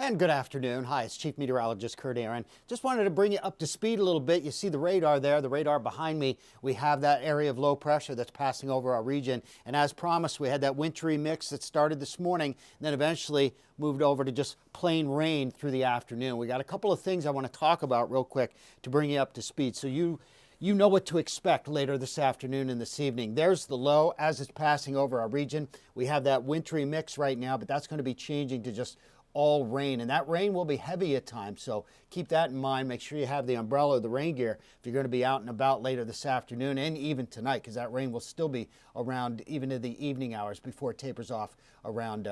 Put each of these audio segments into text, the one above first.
And good afternoon. Hi, it's Chief Meteorologist Kurt Aaron. Just wanted to bring you up to speed a little bit. You see the radar there, the radar behind me. We have that area of low pressure that's passing over our region. And as promised, we had that wintry mix that started this morning and then eventually moved over to just plain rain through the afternoon. We got a couple of things I want to talk about real quick to bring you up to speed so you know what to expect later this afternoon and this evening. There's the low as it's passing over our region. We have that wintry mix right now, but that's going to be changing to just all rain, and that rain will be heavy at times, so keep that in mind. Make sure you have the umbrella or the rain gear if you're going to be out and about later this afternoon and even tonight, because that rain will still be around even in the evening hours before it tapers off around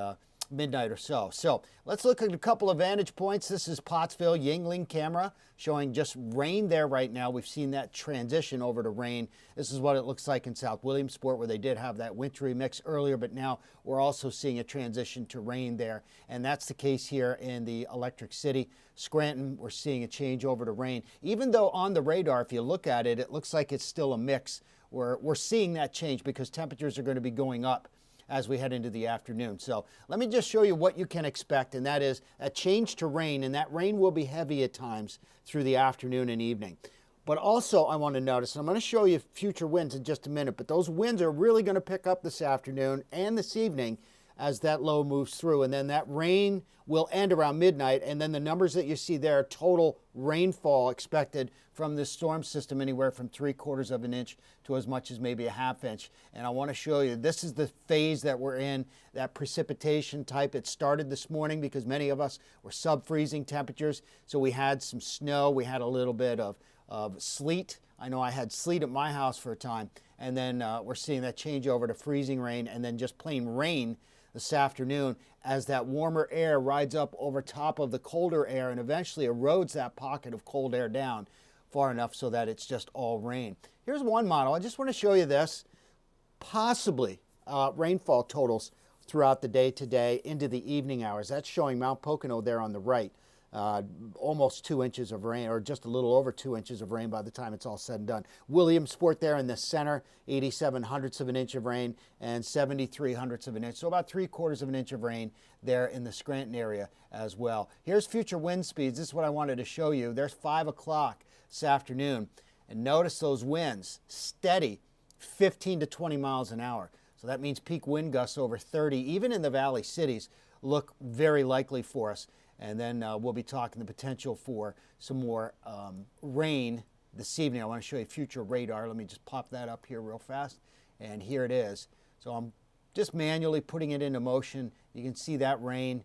midnight or so. So let's look at a couple of vantage points. This is Pottsville Yingling camera showing just rain there right now. We've seen that transition over to rain. This is what it looks like in South Williamsport, where they did have that wintry mix earlier, but now we're also seeing a transition to rain there. And that's the case here in the Electric City. Scranton, we're seeing a change over to rain. Even though on the radar, if you look at it, it looks like it's still a mix. We're seeing that change because temperatures are going to be going up as we head into the afternoon. So let me just show you what you can expect, and that is a change to rain, and that rain will be heavy at times through the afternoon and evening. But also I want to notice, and I'm going to show you future winds in just a minute, but those winds are really going to pick up this afternoon and this evening as that low moves through, and then that rain will end around midnight, and then the numbers that you see there, total rainfall expected from this storm system, anywhere from 3/4 of an inch to as much as maybe a half inch. And I want to show you, this is the phase that we're in, that precipitation type. It started this morning because many of us were sub-freezing temperatures, so we had some snow, we had a little bit of sleet. I know I had sleet at my house for a time, and then we're seeing that change over to freezing rain and then just plain rain this afternoon as that warmer air rides up over top of the colder air and eventually erodes that pocket of cold air down far enough so that it's just all rain. Here's one model. I just want to show you this. Possibly rainfall totals throughout the day today into the evening hours. That's showing Mount Pocono there on the right. Almost 2 inches of rain, or just a little over 2 inches of rain by the time it's all said and done. Williamsport there in the center, 87/100ths of an inch of rain and 73/100ths of an inch. So about 3/4 of an inch of rain there in the Scranton area as well. Here's future wind speeds. This is what I wanted to show you. There's 5 o'clock this afternoon. And notice those winds, steady, 15 to 20 miles an hour. So that means peak wind gusts over 30, even in the valley cities, look very likely for us. And then we'll be talking the potential for some more rain this evening. I want to show you future radar. Let me just pop that up here real fast. And here it is. So I'm just manually putting it into motion. You can see that rain,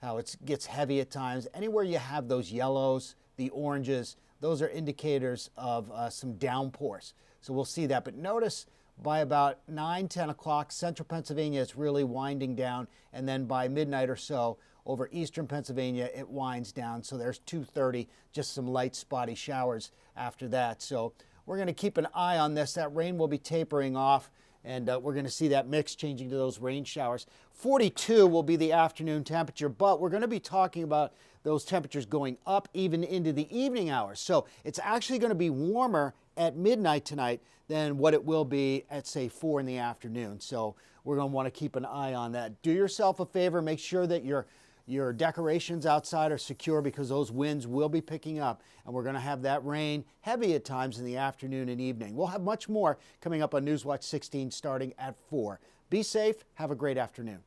how it gets heavy at times. Anywhere you have those yellows, the oranges, those are indicators of some downpours. So we'll see that. But notice by about 9, 10 o'clock, central Pennsylvania is really winding down. And then by midnight or so, over eastern Pennsylvania, it winds down. So there's 2:30, just some light spotty showers after that. So we're going to keep an eye on this. That rain will be tapering off, and we're going to see that mix changing to those rain showers. 42 will be the afternoon temperature, but we're going to be talking about those temperatures going up even into the evening hours. So it's actually going to be warmer at midnight tonight than what it will be at, say, 4 in the afternoon. So we're going to want to keep an eye on that. Do yourself a favor. Make sure that your decorations outside are secure, because those winds will be picking up, and we're going to have that rain heavy at times in the afternoon and evening. We'll have much more coming up on Newswatch 16 starting at 4. Be safe. Have a great afternoon.